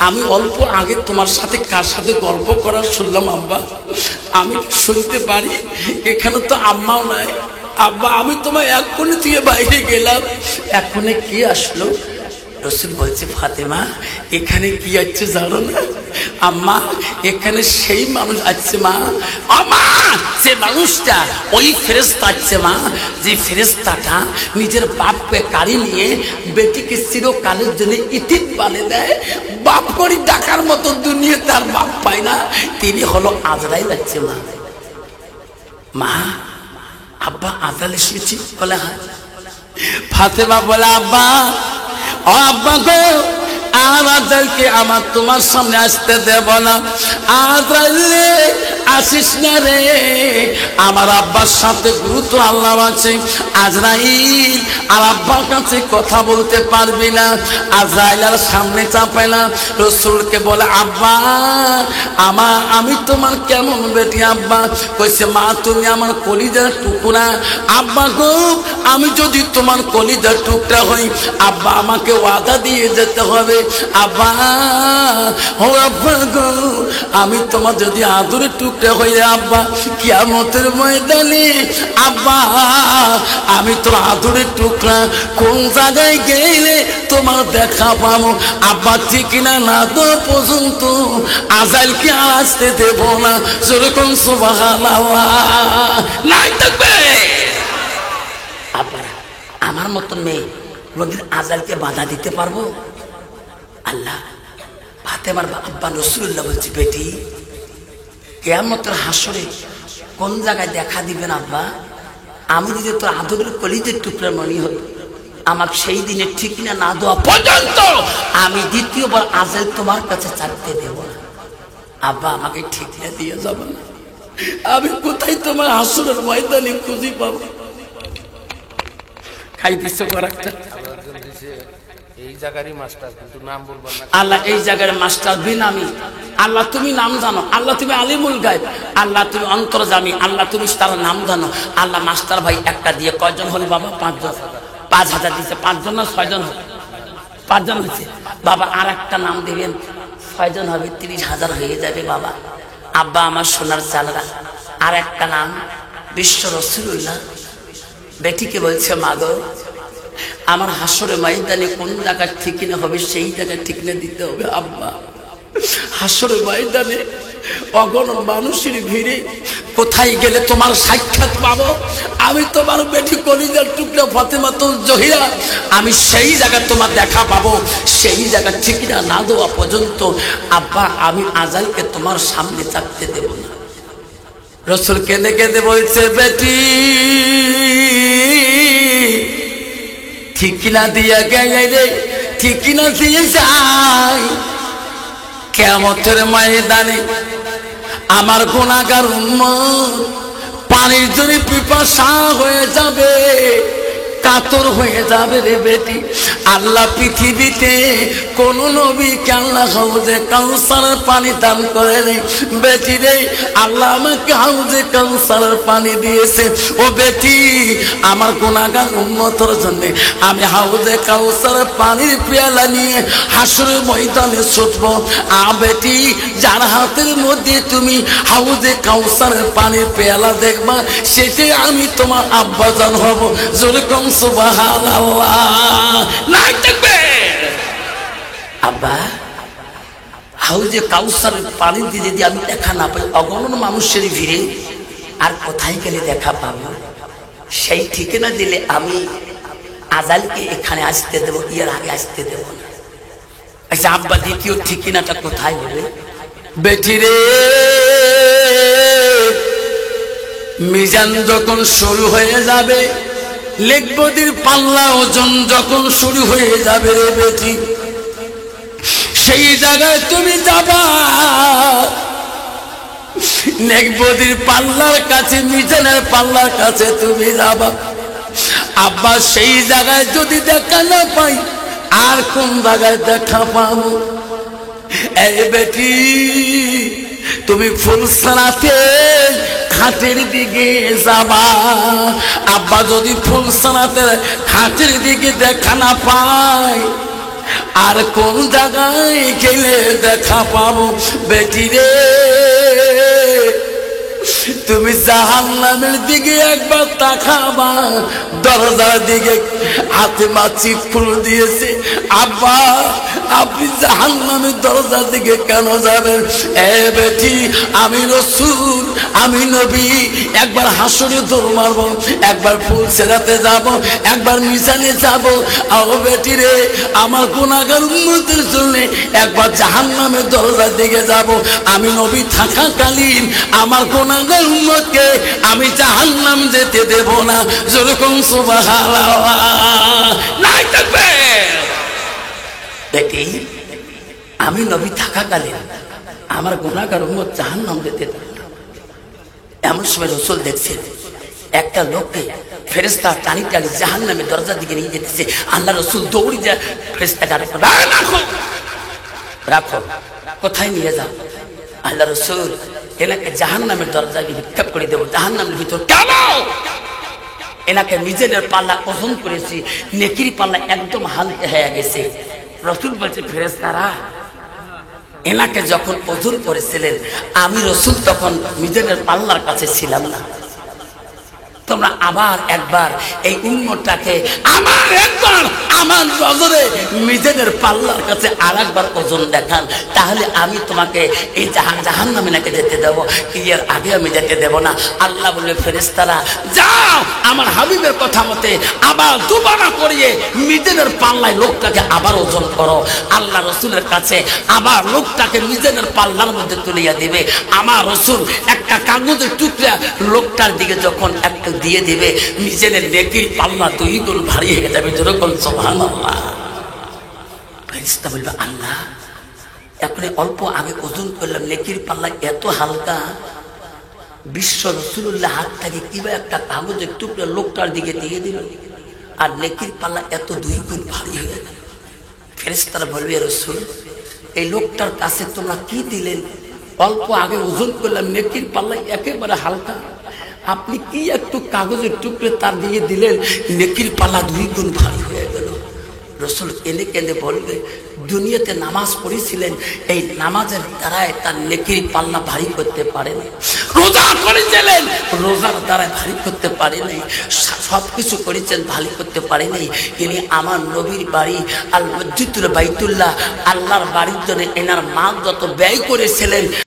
আমি অল্প আগে তোমার সাথে কার সাথে গল্প করার শুনলাম, আব্বা আমি শুনতে পারি? এখানে তো আম্মাও নাই। আব্বা আমি তোমায় এক্ষুনি থেকে বাইরে গেলাম, এখনে কি আসলো? রাসূল বলছে, ফাতেমা এখানে কি আছে জানো না? আম্মা এখানে সেই মানুষ আছে মা। আমা সে মানুষটা ওই ফেরেশতা আছে মা, যে ফেরেশতাটা নিজের বাপকে কাড়ি নিয়ে বেটিকে চিরকালের জন্য ইতিত বানিয়ে দেয়। বাপ করে ডাকার মতো দুনিয়া তার বাপ পায় না, তিনি হলো আজরাইল আছে মা। মা আব্বা আজাল এসেছি বলে? হ্যাঁ। ফাতেমা বলে, আব্বা ও আব্বা গো, আজালকে আমার তোমার সামনে আসতে দেব না। আজাল রে আসিস না রে, আমার আব্বার সাথে গুরুত্ব আল্লাহ আছে। আজরাইল আর আব্বার কাছে কথা বলতে পারবি না। আজরাইল আর সামনে চাপে না, রাসূলকে বলে, আব্বা আমি তোমার কেমন বেটি? আব্বা কইছে, মা তুমি আমার কলিজার টুকরা। আব্বা গো আমি যদি তোমার কলিজার টুকরা হই, আব্বা আমাকে ওয়াদা দিয়ে যেতে হবে। আব্বা ও আব্বা গো আমি তোমার যদি আদরের টুকরা হই, আব্বা কিয়ামতের ময়দানে আব্বা আমি তোর আদরের টুকরা, কোন জায়গায় গেলে তোমার দেখা পাবো? আব্বা ঠিক না না তো পর্যন্ত আজাইলকে আর আসতে দেব না। যেরকম সুবহানাল্লাহ নাই থাকবে। আব্বা আমার মতন মেয়ে কোনদিন আজাইলকে বাধা দিতে পারবো? আল্লাহ ফাতেমার আব্বা রাসূলুল্লাহ বলছি, বেটি কিয়ামতের হাসরে কোন জায়গায় দেখা দিবেন আব্বা? আমি যদি তোর আদরের কলিজার টুকরা মনে হই, আমাকে সেই দিনে ঠিক না দেওয়া পর্যন্ত আমি দ্বিতীয়বার আজাইল তোমার কাছে চাইতে দেব না। আব্বা আমাকে ঠিক না দিয়ে যাবে না, আমি কোথায় তোমার হাসরের ময়দানে খুঁজে পাবো? খাই দিচ্ছে করাকটা এই জায়গারই মাস্টার, কিন্তু নাম বলবেন না। আল্লাহ এই জায়গার মাস্টার বিনামি। আল্লাহ তুমি নাম জানো, আল্লাহ তুমি আলিমুল গায়ব, আল্লাহ তুমি অন্তর্যামী, আল্লাহ তুমি তার নাম জানো। আল্লাহ মাস্টার ভাই একটা দিয়ে কয়জন হল বাবা? 5 জন। 5,000 দিচ্ছে। 5 জন না 6 জন হবে? 5 জন হয়েছে বাবা। আর একটা নাম দিবেন, 6 জন হবে, 30,000 হয়ে যাবে বাবা। আব্বা আমার সোনার চালরা, আর একটা নাম বিশ্ব রাসূলুল্লাহ। বেটিকে বলছে, মা গো আমার হাসরে ময়দানে কোন জায়গার ঠিকানা হবে সেই জায়গায় ঠিকানা দিতে হবে। আব্বা হাসরে ময়দানে অগণন মানুষের ভিড়ে কোথায় গেলে তোমার সাক্ষাৎ পাবো? আমি তোমার বেটি কলিজার টুকরা ফাতেমাতুল জহিরা, আমি সেই জায়গায় তোমার দেখা পাবো। সেই জায়গার ঠিকানা না দেওয়া পর্যন্ত আব্বা আমি আজাইলকে তোমার সামনে চাপতে দেব না। রাসূল কেঁদে কেঁদে বলছে, বেটি ঠিকানা দিয়ে গেলে ঠিকানা দিয়ে যাই, কিয়ামতের ময়দানে আমার গুনাহগার উম্মত পানির জন্য পিপাসা হয়ে যাবে, কাতর হয়ে যাবে রে বেটি। আল্লাহ পৃথিবীতে কোন নবীকে আল্লাহ হাউজে কাউসারের পানি দান করে রে বেটি রে। আল্লাহ আমাকে হাউজে কাউসারের পানি দিয়েছে। ও বেটি আমার গুনাহগার উম্মতের জন্য আমি হাউজে কাউসারের পানির পেয়ালা নিয়ে হাসরের ময়দানে ছুটবো। বেটি যার হাতের মধ্যে তুমি হাউজে কাউসারের পানির পেয়ালা দেখবা, সেটাই আমি তোমার আব্বাজান হব। যেরকম সুবহানাল্লাহ নাই থাকবে। আব্বা হাউজে কাউসারের পানি দিয়ে যদি আমি দেখা না পাই, অগণন মানুষের ভিড়ে আর কোথায় গেলে দেখা পাবো? সেই ঠিকানা দিলে আমি আজাইলকে এখানে আসতে দেবো, এর আগে আসতে দেবো না। আচ্ছা আব্বা দ্বিতীয় ঠিকানাটা কোথায় হবে? বেটি রে মিজান যখন শুরু হয়ে যাবে, লেখবদির পাল্লা ওজন যখন শুরু হয়ে যাবে রে বেটি, সেই জায়গায় তুমি যাবা। লেখবদির পাল্লার কাছে, মিজানের পাল্লার কাছে তুমি যাবা। আব্বা সেই জায়গায় যদি দেখা না পাই আর কোন জায়গায় দেখা পাবো? এই বেটি, তুমি ফুলসারাতে খাটের দিকে যাবা। আব্বা যদি ফুলসারাতে খাটের দিকে দেখা না পায় আর কোন জায়গায় গেলে দেখা পাবো? বেটি রে, তুমি জাহান্নামের দিকে একবার তাকাবা। দরজার দিকে হাতে মাছি ফুল দিয়েছে। আব্বা, আপনি জাহান্নামের দরজার দিকে কেন যাবেন? এ বেটি, আমি রাসূল, আমি নবী, একবার হাসরে দৌড় মারবো, একবার ফুল ছেড়াতে যাব, একবার মিশানে যাব। আও বেটি রে, আমার গুনাহগার উম্মতের জন্য একবার জাহান্নামের দরজার দিকে যাব। আমি নবী থাকাকালীন আমার গুনাহগার উম্মতকে আমি জাহান্নাম যেতে দেব না। যেরকম সুবহানাল্লাহ, নাই তাকবীর। বেটি, আমি নবী থাকাকালীন আমার গুনাহগার উম্মত জাহান্নাম যেতে দেব না। এমন সময় রাসূল দেখছেন একটা লোককে ফেরেশতা টানি টানি জাহান্নামের দরজার দিকে নিয়ে যেতেছে। আল্লাহ রাসূল দৌড়ে যায় ফেরেশতাকে রাখো রাখো, কোথায় নিয়ে যাও? আল্লাহ রাসূল, এনাকে জাহান্নামের দরজায় নিক্ষেপ করে দেবো, জাহান্নামের ভিতর। কেন? এনাকে মিজানের পাল্লা ওজন করেছি, নেকির পাল্লা একদম হালকা হয়ে গেছে। রাসূল বলছে, ফেরেশতারা এনাকে যখন ওজন করেছিলেন আমি রাসূল তখন মিজানের পাল্লার কাছে ছিলাম না। তোমরা আবার একবার এই উম্মতটাকে আমার নজরে মিজানের পাল্লার কাছে আর একবার ওজন দেখান, তাহলে আমি তোমাকে এই জাহান্নামে নাকি যেতে দেব, এর আগে আমি যেতে দেব না। আল্লাহ বলে, ফেরেশতারা যাও, আমার হাবিবের কথা মতে আবার দুবারা করিয়ে মিজানের পাল্লায় লোকটাকে আবার ওজন করো। আল্লাহ রাসূলের কাছে আবার লোকটাকে মিজানের পাল্লার মধ্যে তুলিয়া দিবে। আমার রাসূল একটা কাগজের টুকরা লোকটার দিকে যখন একটা দিয়ে দিবে, মিজানের নেকির পাল্লা 2 গুণ ভারী হয়ে যাবে। যেরকম সুবহানাল্লাহ। ফেরেশতা বলবে, আল্লাহ, এখন অল্প আগে ওজন করলাম, নেকির পাল্লা এত হালকা। বিশ্ব রাসূলুল্লাহ হাত থেকে কিভাবে একটা কাগজের টুকরা লোকটার দিকে দিয়ে দিল আর নেকির পাল্লা এত 2 গুণ ভারী হয়ে গেল। ফেরেশতারা বলবে, রাসূল, এই লোকটার কাছে তোমরা কি দিলেন? অল্প আগে ওজন করলাম, নেকির পাল্লা একেবারে হালকা, আপনি কি একটু কাগজের টুকরে তার দিয়ে দিলেন, নেকির পাল্লা 2 গুণ ভারী হয়ে গেল। রাসূল কেঁদে কেঁদে বলবে, দুনিয়াতে নামাজ পড়েছিলেন, এই নামাজের দ্বারায় তার নেকির পাল্লা ভারী করতে পারেন। রোজা করেছিলেন, রোজার দ্বারায় ভারী করতে পারেনি। সবকিছু করেছেন, ভারী করতে পারেনি। ইনি আমার নবীর বাড়ি আল মসজিদুল বাইতুল্লাহ, আল্লাহর বাড়ির জন্য এনার মা যত ব্যয় করেছিলেন